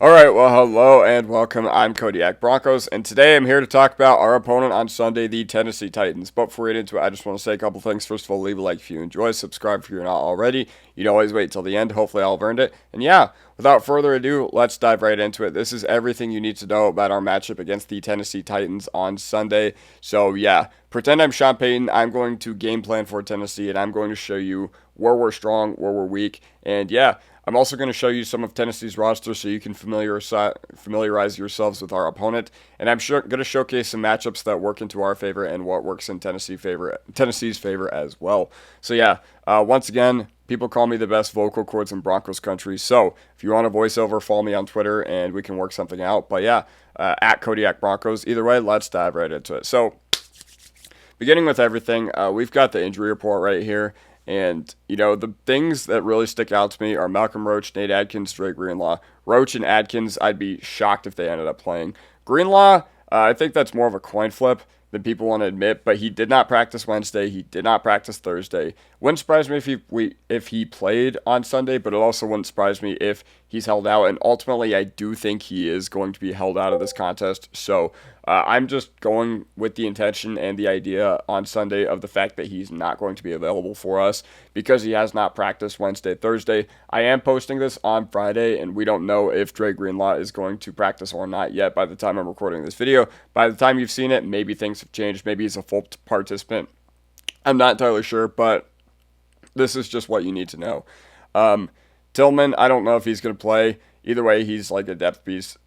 Alright, well, hello and welcome. I'm Kodiak Broncos, and today I'm here to talk about our opponent on Sunday, the Tennessee Titans. But before we get into it, I just want to say a couple things. First of all, leave a like if you enjoy, subscribe if you're not already. You'd always wait till the end. Hopefully, I'll have earned it. And yeah, without further ado, let's dive right into it. This is everything you need to know about our matchup against the Tennessee Titans on Sunday. So yeah, pretend I'm Sean Payton. I'm going to game plan for Tennessee, and I'm going to show you where we're strong, where we're weak, and yeah, I'm also going to show you some of Tennessee's roster so you can familiarize yourselves with our opponent, and I'm going to showcase some matchups that work into our favor and what works in Tennessee's favor as well. So yeah, once again, people call me the best vocal cords in Broncos country. So if you want a voiceover, follow me on Twitter and we can work something out. But yeah, at Kodiak Broncos. Either way, let's dive right into it. So beginning with everything, we've got the injury report right here. And, the things that really stick out to me are Malcolm Roach, Nate Adkins, Dre Greenlaw. Roach and Adkins, I'd be shocked if they ended up playing. Greenlaw, I think that's more of a coin flip than people want to admit, but he did not practice Wednesday. He did not practice Thursday. Wouldn't surprise me if he played on Sunday, but it also wouldn't surprise me if he's held out. And ultimately, I do think he is going to be held out of this contest. So I'm just going with the intention and the idea on Sunday of the fact that he's not going to be available for us because he has not practiced Wednesday, Thursday. I am posting this on Friday, and we don't know if Dre Greenlaw is going to practice or not yet by the time I'm recording this video. By the time you've seen it, maybe things have changed. Maybe he's a full participant. I'm not entirely sure, but this is just what you need to know. Tillman, I don't know if he's going to play. Either way, he's like a depth piece.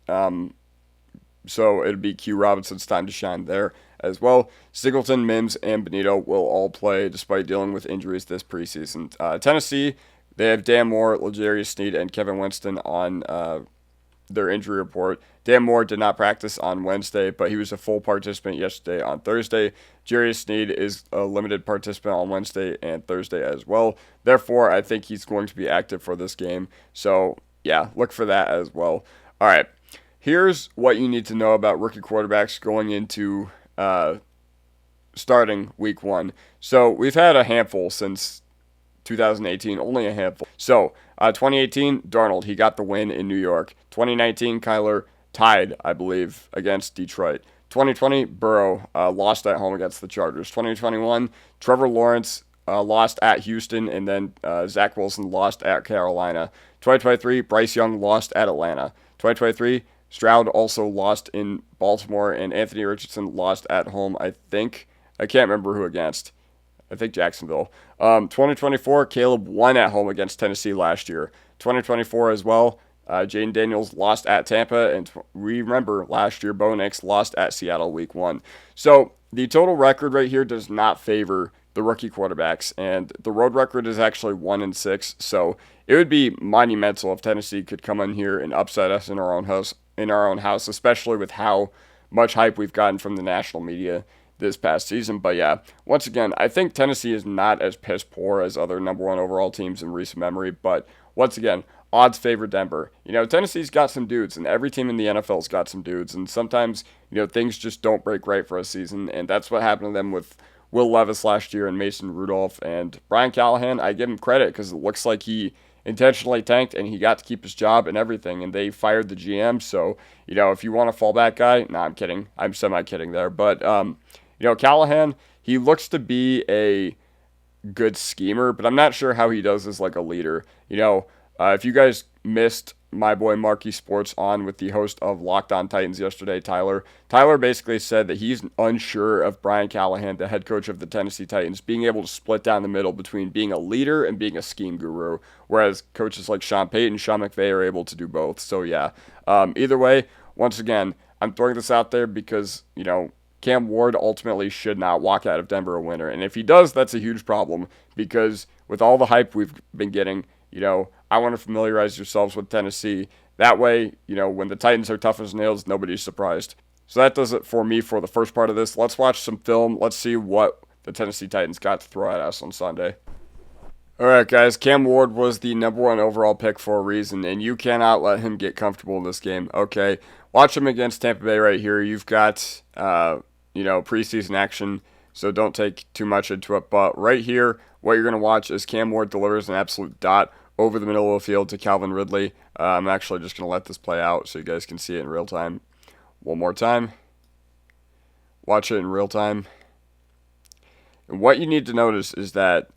So it'll be Q Robinson's time to shine there as well. Singleton, Mims, and Benito will all play despite dealing with injuries this preseason. Tennessee, they have Dan Moore, L'Jarius Sneed, and Kevin Winston on their injury report. Dan Moore did not practice on Wednesday, but he was a full participant yesterday on Thursday. L'Jarius Sneed is a limited participant on Wednesday and Thursday as well. Therefore, I think he's going to be active for this game. So, yeah, look for that as well. All right. Here's what you need to know about rookie quarterbacks going into starting week one. So we've had a handful since 2018, only a handful. So 2018, Darnold, he got the win in New York. 2019, Kyler tied, I believe, against Detroit. 2020, Burrow lost at home against the Chargers. 2021, Trevor Lawrence lost at Houston, and then Zach Wilson lost at Carolina. 2023, Bryce Young lost at Atlanta. 2023, Stroud also lost in Baltimore, and Anthony Richardson lost at home, I think. I can't remember who against. I think Jacksonville. 2024, Caleb won at home against Tennessee last year. 2024 as well, Jaden Daniels lost at Tampa, and we remember last year, Bo Nix lost at Seattle week one. So the total record right here does not favor the rookie quarterbacks, and the road record is actually 1-6. So it would be monumental if Tennessee could come in here and upset us in our own house, especially with how much hype we've gotten from the national media this past season. But yeah, once again, I think Tennessee is not as piss poor as other number one overall teams in recent memory. But once again, odds favor Denver. Tennessee's got some dudes, and every team in the NFL's got some dudes. And sometimes, things just don't break right for a season. And that's what happened to them with Will Levis last year and Mason Rudolph. And Brian Callahan, I give him credit because it looks like he intentionally tanked and he got to keep his job and everything, and they fired the GM. So, if you want a fallback guy, I'm kidding. I'm semi-kidding there. But, Callahan, he looks to be a good schemer, but I'm not sure how he does as like a leader. If you guys missed my boy Marquee Sports on with the host of Locked On Titans yesterday, Tyler basically said that he's unsure of Brian Callahan, the head coach of the Tennessee Titans, being able to split down the middle between being a leader and being a scheme guru, whereas coaches like Sean Payton, Sean McVay are able to do both. So yeah, either way, once again, I'm throwing this out there because, Cam Ward ultimately should not walk out of Denver a winner. And if he does, that's a huge problem because with all the hype we've been getting, I want to familiarize yourselves with Tennessee. That way, when the Titans are tough as nails, nobody's surprised. So that does it for me for the first part of this. Let's watch some film. Let's see what the Tennessee Titans got to throw at us on Sunday. All right, guys, Cam Ward was the number one overall pick for a reason, and you cannot let him get comfortable in this game. Okay, watch him against Tampa Bay right here. You've got, preseason action, so don't take too much into it. But right here, what you're going to watch is Cam Ward delivers an absolute dot over the middle of the field to Calvin Ridley. I'm actually just going to let this play out so you guys can see it in real time. One more time. Watch it in real time. And what you need to notice is that,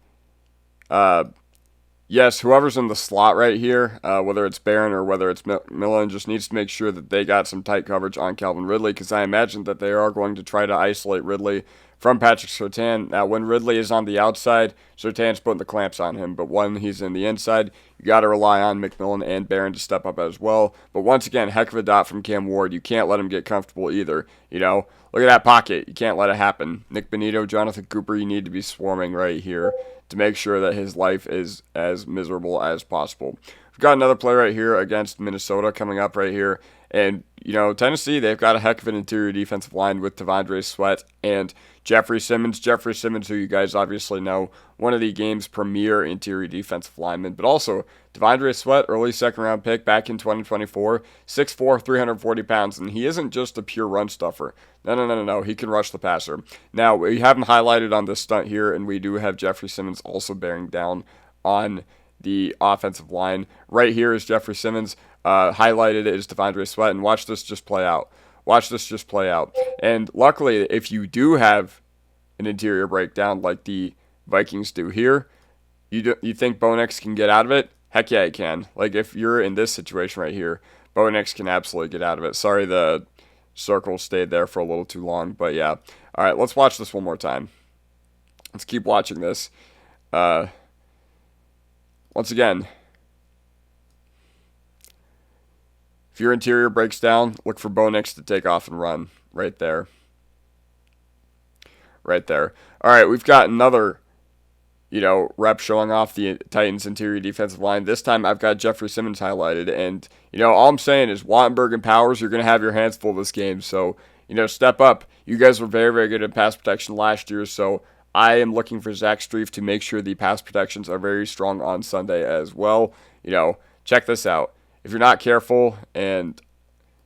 yes, whoever's in the slot right here, whether it's Barron or whether it's Millen, just needs to make sure that they got some tight coverage on Calvin Ridley, because I imagine that they are going to try to isolate Ridley from Patrick Surtain. Now, when Ridley is on the outside, Surtain's putting the clamps on him, but when he's in the inside, you got to rely on McMillan and Barron to step up as well. But once again, heck of a dot from Cam Ward. You can't let him get comfortable either. Look at that pocket. You can't let it happen. Nick Bonito, Jonathan Cooper, you need to be swarming right here to make sure that his life is as miserable as possible. We've got another play right here against Minnesota coming up right here. And, Tennessee, they've got a heck of an interior defensive line with Devondre Sweat and Jeffrey Simmons. Jeffrey Simmons, who you guys obviously know, one of the game's premier interior defensive linemen. But also, Devondre Sweat, early second-round pick back in 2024, 6'4", 340 pounds. And he isn't just a pure run stuffer. No. He can rush the passer. Now, we have him highlighted on this stunt here, and we do have Jeffrey Simmons also bearing down on the offensive line. Right here is Jeffrey Simmons. Highlighted is Devondre Sweat, and watch this just play out. And luckily, if you do have an interior breakdown like the Vikings do here, you think Bo Nix can get out of it? Heck yeah, he can. Like, if you're in this situation right here, Bo Nix can absolutely get out of it. Sorry the circle stayed there for a little too long, but yeah. All right, let's watch this one more time. Let's keep watching this. Once again, if your interior breaks down, look for Bo Nix to take off and run. Right there. All right, we've got another, rep showing off the Titans' interior defensive line. This time I've got Jeffrey Simmons highlighted. And, all I'm saying is Wattenberg and Powers, you're going to have your hands full this game. So, step up. You guys were very, very good at pass protection last year. So I am looking for Zach Strief to make sure the pass protections are very strong on Sunday as well. Check this out. If you're not careful, and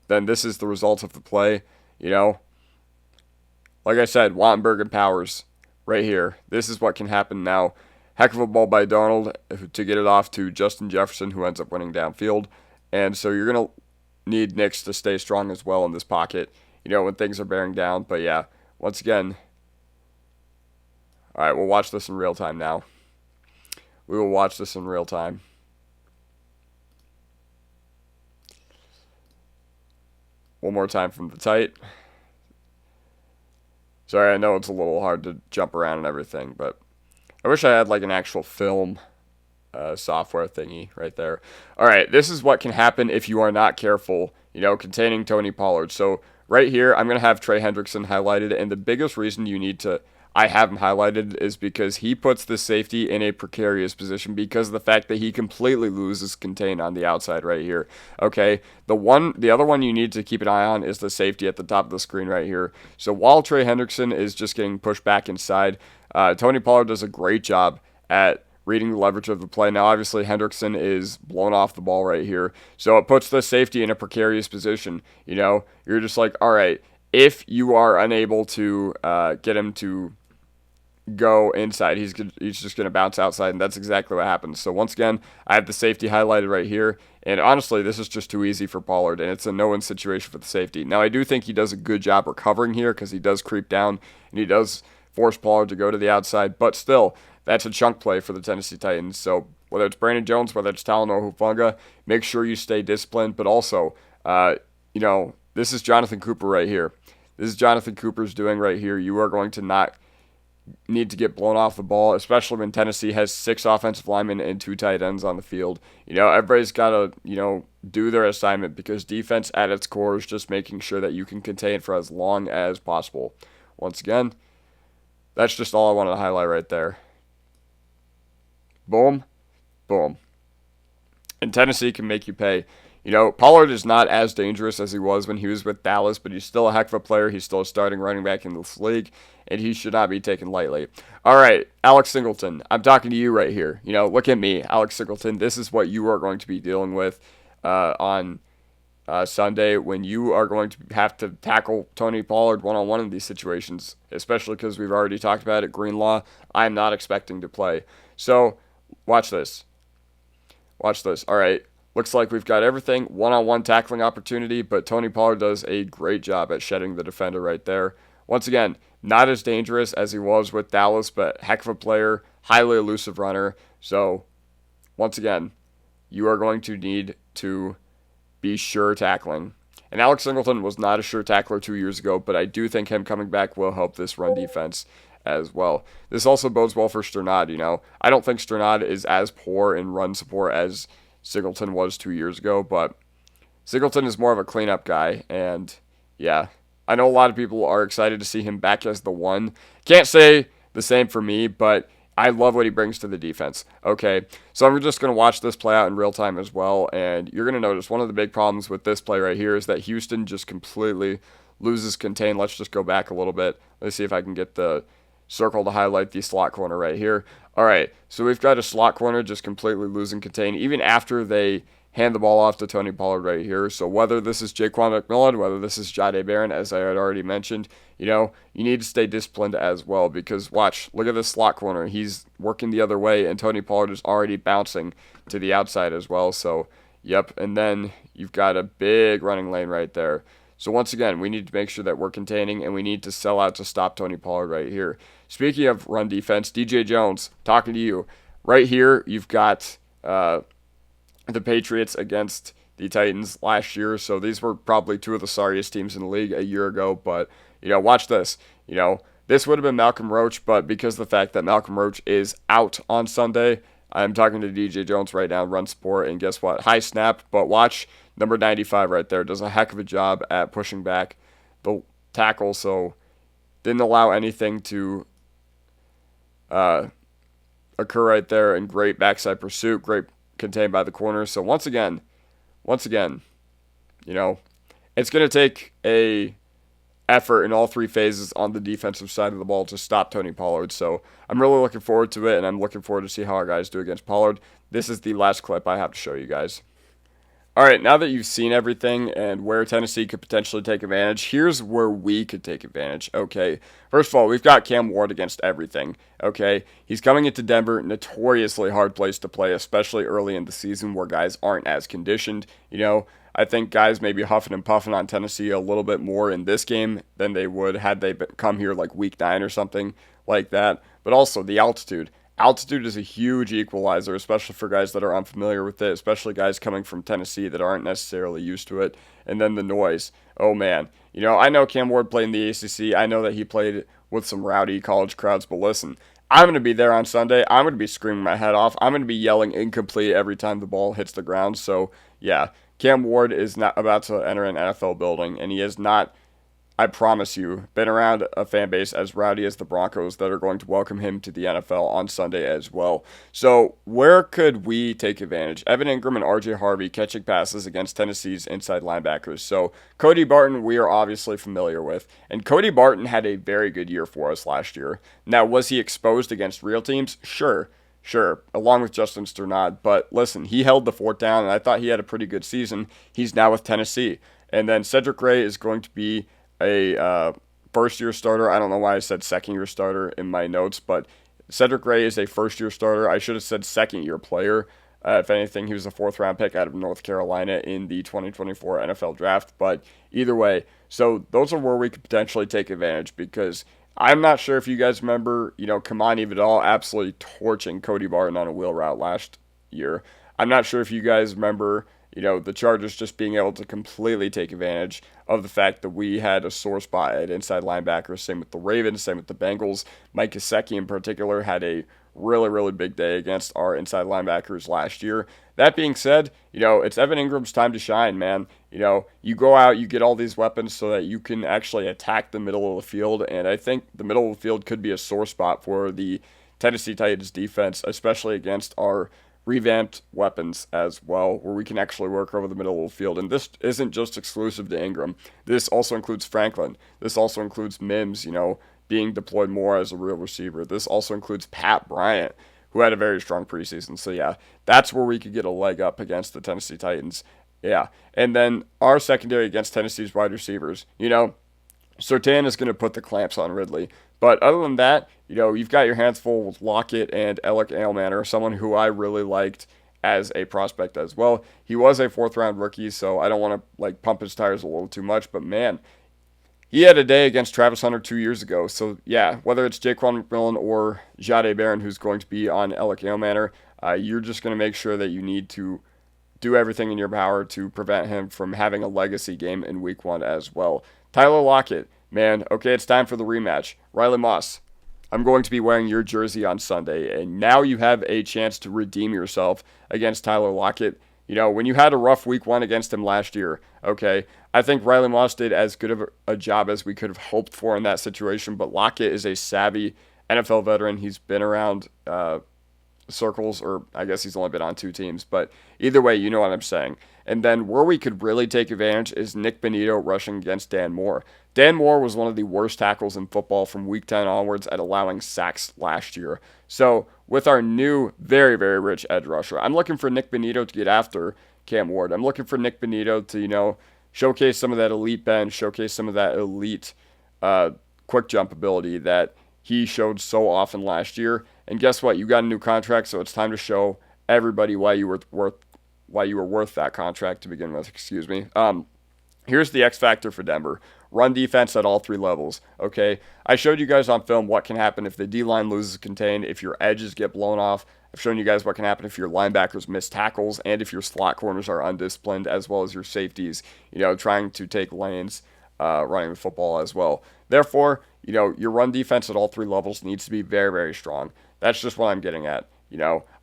then this is the result of the play, like I said, Wattenberg and Powers right here. This is what can happen now. Heck of a ball by Darnold to get it off to Justin Jefferson, who ends up winning downfield. And so you're going to need Nix to stay strong as well in this pocket, when things are bearing down. But yeah, once again, all right, we'll watch this in real time now. We will watch this in real time. One more time from the tight. Sorry, I know it's a little hard to jump around and everything, but I wish I had like an actual film software thingy right there. All right, this is what can happen if you are not careful, containing Tony Pollard. So right here, I'm going to have Trey Hendrickson highlighted, and the biggest reason I have him highlighted is because he puts the safety in a precarious position because of the fact that he completely loses contain on the outside right here. Okay, the other one you need to keep an eye on is the safety at the top of the screen right here. So while Trey Hendrickson is just getting pushed back inside, Tony Pollard does a great job at reading the leverage of the play. Now, obviously, Hendrickson is blown off the ball right here, so it puts the safety in a precarious position. You're just like, all right, if you are unable to get him to go inside, he's just going to bounce outside, and that's exactly what happens. So once again, I have the safety highlighted right here, and honestly, this is just too easy for Pollard, and it's a no-win situation for the safety. Now, I do think he does a good job recovering here because he does creep down, and he does force Pollard to go to the outside, but still, that's a chunk play for the Tennessee Titans. So whether it's Brandon Jones, whether it's Talanoa Hufanga, make sure you stay disciplined, but also, this is Jonathan Cooper right here. This is Jonathan Cooper's doing right here. You are going to not need to get blown off the ball, especially when Tennessee has 6 offensive linemen and 2 tight ends on the field. Everybody's got to, do their assignment because defense at its core is just making sure that you can contain for as long as possible. Once again, that's just all I wanted to highlight right there. Boom, boom. And Tennessee can make you pay. Pollard is not as dangerous as he was when he was with Dallas, but he's still a heck of a player. He's still a starting running back in this league, and he should not be taken lightly. All right, Alex Singleton, I'm talking to you right here. Look at me, Alex Singleton. This is what you are going to be dealing with on Sunday when you are going to have to tackle Tony Pollard one-on-one in these situations, especially because we've already talked about it. Greenlaw, I'm not expecting to play. So watch this. Watch this. All right. Looks like we've got everything. One-on-one tackling opportunity, but Tony Pollard does a great job at shedding the defender right there. Once again, not as dangerous as he was with Dallas, but heck of a player, highly elusive runner. So, once again, you are going to need to be sure tackling. And Alex Singleton was not a sure tackler 2 years ago, but I do think him coming back will help this run defense as well. This also bodes well for Sternad, I don't think Sternad is as poor in run support as Singleton was 2 years ago, but Singleton is more of a cleanup guy, and yeah, I know a lot of people are excited to see him back as the one. Can't say the same for me, but I love what he brings to the defense. Okay, so I'm just going to watch this play out in real time as well, and you're going to notice one of the big problems with this play right here is that Houston just completely loses contain. Let's just go back a little bit. Let's see if I can get the circle to highlight the slot corner right here. All right, so we've got a slot corner just completely losing contain, even after they hand the ball off to Tony Pollard right here. So whether this is Jaquan McMillan, whether this is Jahdae Barron, as I had already mentioned, you need to stay disciplined as well, because watch, look at this slot corner. He's working the other way, and Tony Pollard is already bouncing to the outside as well. So, yep, and then you've got a big running lane right there. So once again, we need to make sure that we're containing, and we need to sell out to stop Tony Pollard right here. Speaking of run defense, DJ Jones, talking to you. Right here, you've got the Patriots against the Titans last year. So these were probably two of the sorriest teams in the league a year ago. But, watch this. This would have been Malcolm Roach, but because of the fact that Malcolm Roach is out on Sunday, I'm talking to DJ Jones right now, run support, and guess what? High snap, but watch, number 95 right there does a heck of a job at pushing back the tackle, so didn't allow anything to occur right there, and great backside pursuit, great contained by the corner. So once again, it's going to take a effort in all three phases on the defensive side of the ball to stop Tony Pollard. So I'm really looking forward to it, and I'm looking forward to see how our guys do against Pollard. This is the last clip I have to show you guys. All right, now that you've seen everything and where Tennessee could potentially take advantage, here's where we could take advantage, okay? First of all, we've got Cam Ward against everything, okay? He's coming into Denver, notoriously hard place to play, especially early in the season where guys aren't as conditioned. I think guys may be huffing and puffing on Tennessee a little bit more in this game than they would had they come here like week 9 or something like that. But also the altitude. Altitude is a huge equalizer, especially for guys that are unfamiliar with it, especially guys coming from Tennessee that aren't necessarily used to it. And then the noise. Oh, man. I know Cam Ward played in the ACC. I know that he played with some rowdy college crowds. But listen, I'm going to be there on Sunday. I'm going to be screaming my head off. I'm going to be yelling incomplete every time the ball hits the ground. So, yeah, Cam Ward is not about to enter an NFL building, and he is not, I promise you, been around a fan base as rowdy as the Broncos that are going to welcome him to the NFL on Sunday as well. So where could we take advantage? Evan Ingram and RJ Harvey catching passes against Tennessee's inside linebackers. So Cody Barton we are obviously familiar with, and Cody Barton had a very good year for us last year. Now, was he exposed against real teams? Sure, along with Justin Sternad. But listen, he held the fort down, and I thought he had a pretty good season. He's now with Tennessee. And then Cedric Gray is going to be a first-year starter. I don't know why I said second-year starter in my notes, but Cedric Gray is a first-year starter. I should have said second-year player. If anything, he was a fourth-round pick out of North Carolina in the 2024 NFL Draft. But either way, so those are where we could potentially take advantage, because I'm not sure if you guys remember, Kamani Vidal absolutely torching Cody Barton on a wheel route last year. I'm not sure if you guys remember, the Chargers just being able to completely take advantage of the fact that we had a sore spot at inside linebacker. Same with the Ravens, same with the Bengals. Mike Gesicki in particular had a really, really big day against our inside linebackers last year. That being said, it's Evan Ingram's time to shine, man. You go out, you get all these weapons so that you can actually attack the middle of the field, and I think the middle of the field could be a sore spot for the Tennessee Titans defense, especially against our revamped weapons as well, where we can actually work over the middle of the field. And this isn't just exclusive to Ingram. This also includes Franklin. This also includes Mims, being deployed more as a real receiver. This also includes Pat Bryant, who had a very strong preseason. So, yeah, that's where we could get a leg up against the Tennessee Titans. Yeah, and then our secondary against Tennessee's wide receivers. Surtain is going to put the clamps on Ridley. But other than that, you've got your hands full with Lockett and Alec Ailmanor, someone who I really liked as a prospect as well. He was a 4th-round rookie, so I don't want to pump his tires a little too much, but man, he had a day against Travis Hunter 2 years ago. So yeah, whether it's Jaquan McMillan or Jahdae Barron who's going to be on Alec Manor, you're just going to make sure that you need to do everything in your power to prevent him from having a legacy game in week 1 as well. Tyler Lockett, man, okay, it's time for the rematch. Riley Moss, I'm going to be wearing your jersey on Sunday, and now you have a chance to redeem yourself against Tyler Lockett. When you had a rough week 1 against him last year, okay, I think Riley Moss did as good of a job as we could have hoped for in that situation, but Lockett is a savvy NFL veteran. He's been around circles, or I guess he's only been on 2 teams, but either way, you know what I'm saying. And then where we could really take advantage is Nick Bonito rushing against Dan Moore. Dan Moore was one of the worst tackles in football from week 10 onwards at allowing sacks last year. So with our new, very, very rich edge rusher, I'm looking for Nick Bonito to get after Cam Ward. I'm looking for Nick Bonito to, showcase some of that elite bend, showcase some of that elite quick jump ability that he showed so often last year. And guess what? You got a new contract, so it's time to show everybody why you were worth that contract to begin with. Excuse me. Here's the X factor for Denver. Run defense at all 3 levels, okay? I showed you guys on film what can happen if the D-line loses contained, if your edges get blown off. I've shown you guys what can happen if your linebackers miss tackles and if your slot corners are undisciplined, as well as your safeties, trying to take lanes running the football as well. Therefore, your run defense at all 3 levels needs to be very, very strong. That's just what I'm getting at.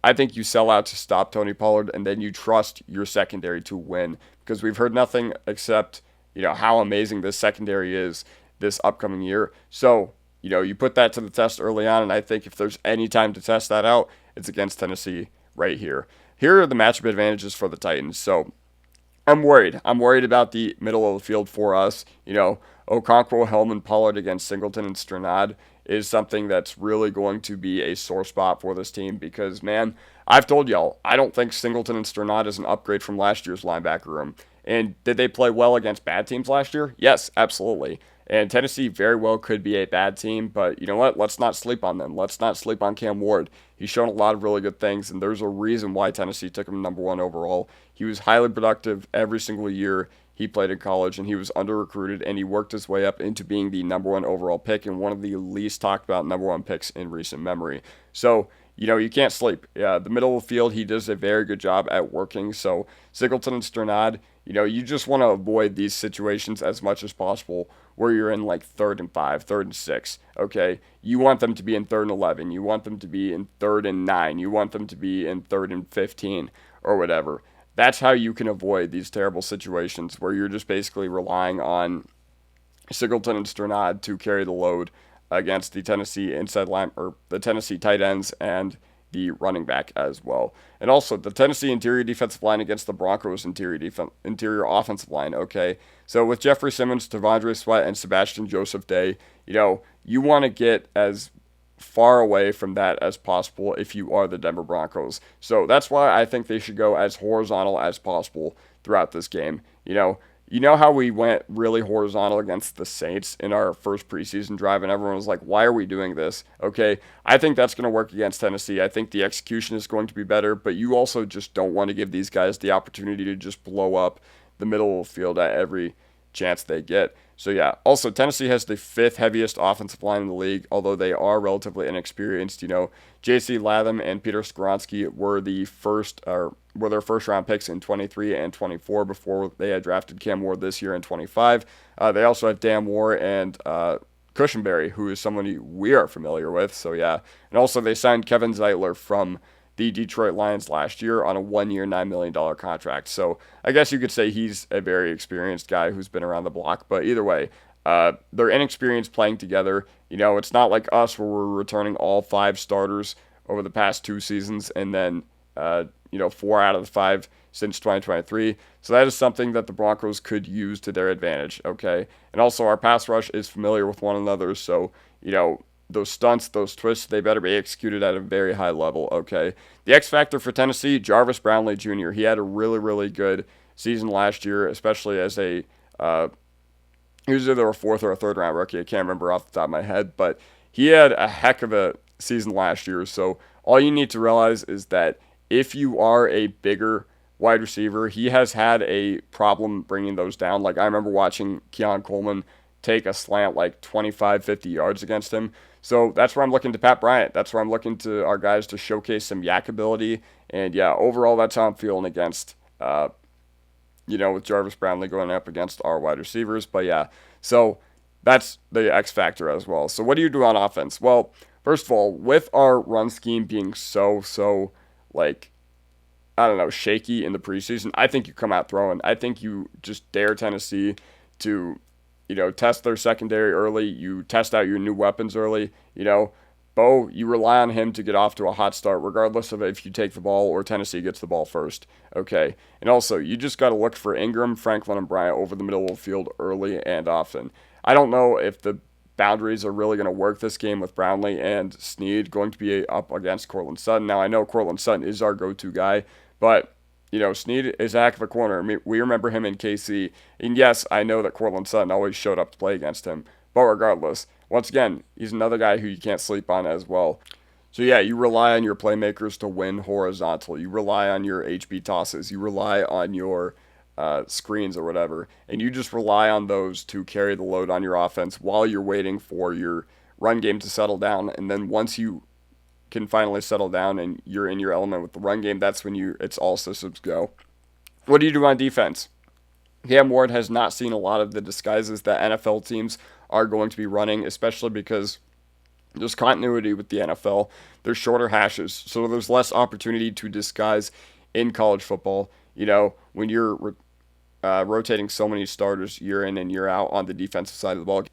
I think you sell out to stop Tony Pollard, and then you trust your secondary to win, because we've heard nothing except, how amazing this secondary is this upcoming year. So, you put that to the test early on, and I think if there's any time to test that out, it's against Tennessee right here. Here are the matchup advantages for the Titans. So, I'm worried. I'm worried about the middle of the field for us. Okonkwo, Hellman, Pollard against Singleton and Strnad is something that's really going to be a sore spot for this team because, man, I've told y'all, I don't think Singleton and Strnad is an upgrade from last year's linebacker room. And did they play well against bad teams last year? Yes, absolutely. And Tennessee very well could be a bad team, but you know what? Let's not sleep on them. Let's not sleep on Cam Ward. He's shown a lot of really good things, and there's a reason why Tennessee took him number 1 overall. He was highly productive every single year he played in college, and he was under-recruited, and he worked his way up into being the number 1 overall pick and one of the least talked about number 1 picks in recent memory. So, you can't sleep. Yeah, the middle of the field, he does a very good job at working. So, Singleton and Strnad, you just want to avoid these situations as much as possible where you're in 3rd and 5, 3rd and 6, okay? You want them to be in 3rd and 11. You want them to be in 3rd and 9. You want them to be in 3rd and 15 or whatever. That's how you can avoid these terrible situations where you're just basically relying on Singleton and Strnad to carry the load against the Tennessee inside line, or the Tennessee tight ends and the running back as well. And also the Tennessee interior defensive line against the Broncos interior offensive line, okay? So with Jeffrey Simmons, Devondre Sweat, and Sebastian Joseph Day, you want to get as far away from that as possible if you are the Denver Broncos. So that's why I think they should go as horizontal as possible throughout this game. You know how we went really horizontal against the Saints in our first preseason drive, and everyone was like, why are we doing this? Okay, I think that's going to work against Tennessee. I think the execution is going to be better, but you also just don't want to give these guys the opportunity to just blow up the middle of the field at every chance they get. So yeah, also Tennessee has the 5th heaviest offensive line in the league, although they are relatively inexperienced. J.C. Latham and Peter Skoronski were their first round picks in 23 and 24 before they had drafted Cam Ward this year in 25. They also have Dan Moore and Cushenberry, who is someone we are familiar with. So yeah, and also they signed Kevin Zeitler from the Detroit Lions last year on a 1-year, $9 million contract. So I guess you could say he's a very experienced guy who's been around the block. But either way, they're inexperienced playing together. It's not like us where we're returning all 5 starters over the past 2 seasons and then, 4 out of the 5 since 2023. So that is something that the Broncos could use to their advantage, okay? And also our pass rush is familiar with one another. So, those stunts, those twists, they better be executed at a very high level, okay? The X factor for Tennessee, Jarvis Brownlee Jr. He had a really, really good season last year, especially as he was either a 4th or a 3rd round rookie. I can't remember off the top of my head, but he had a heck of a season last year. So all you need to realize is that if you are a bigger wide receiver, he has had a problem bringing those down. Like I remember watching Keon Coleman take a slant like 25, 50 yards against him. So that's where I'm looking to Pat Bryant. That's where I'm looking to our guys to showcase some yak ability. And yeah, overall, that's how I'm feeling against, with Jarvis Brownlee going up against our wide receivers. But yeah, so that's the X factor as well. So what do you do on offense? Well, first of all, with our run scheme being so like, I don't know, shaky in the preseason, I think you come out throwing. I think you just dare Tennessee to, test their secondary early. You test out your new weapons early. Bo, you rely on him to get off to a hot start, regardless of if you take the ball or Tennessee gets the ball first. Okay. And also, you just got to look for Ingram, Franklin, and Bryant over the middle of the field early and often. I don't know if the boundaries are really going to work this game with Brownlee and Snead going to be up against Cortland Sutton. Now, I know Cortland Sutton is our go-to guy, but Snead is a heck of a corner. I mean, we remember him in KC. And yes, I know that Cortland Sutton always showed up to play against him. But regardless, once again, he's another guy who you can't sleep on as well. So yeah, you rely on your playmakers to win horizontal. You rely on your HB tosses. You rely on your screens or whatever. And you just rely on those to carry the load on your offense while you're waiting for your run game to settle down. And then once you can finally settle down and you're in your element with the run game, that's when it's all systems go. What do you do on defense? Cam Ward has not seen a lot of the disguises that NFL teams are going to be running, especially because there's continuity with the NFL. There's shorter hashes, so there's less opportunity to disguise in college football. When you're rotating so many starters year in and year out on the defensive side of the ball.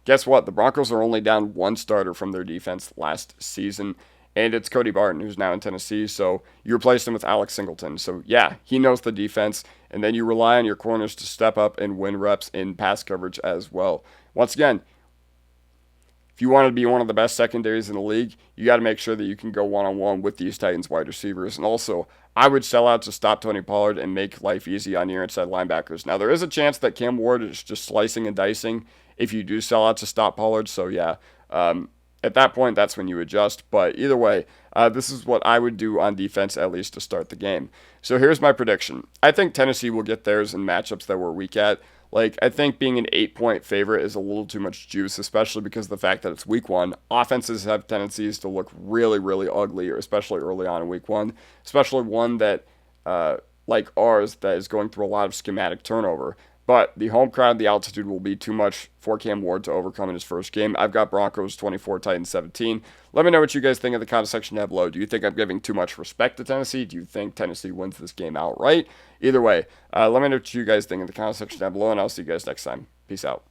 Guess what? The Broncos are only down one starter from their defense last season, and it's Cody Barton, who's now in Tennessee, so you replaced him with Alex Singleton. So, yeah, he knows the defense, and then you rely on your corners to step up and win reps in pass coverage as well. Once again, if you want to be one of the best secondaries in the league, you got to make sure that you can go one-on-one with these Titans wide receivers. And also, I would sell out to stop Tony Pollard and make life easy on your inside linebackers. Now, there is a chance that Cam Ward is just slicing and dicing if you do sell out to stop Pollard. So, yeah, at that point, that's when you adjust. But either way, this is what I would do on defense, at least to start the game. So here's my prediction. I think Tennessee will get theirs in matchups that we're weak at. I think being an 8-point favorite is a little too much juice, especially because of the fact that it's week one. Offenses have tendencies to look really, really ugly, especially early on in week one, especially one that, like ours, that is going through a lot of schematic turnover. But the home crowd, the altitude will be too much for Cam Ward to overcome in his first game. I've got Broncos 24, Titans 17. Let me know what you guys think in the comment section down below. Do you think I'm giving too much respect to Tennessee? Do you think Tennessee wins this game outright? Either way, let me know what you guys think in the comment section down below, and I'll see you guys next time. Peace out.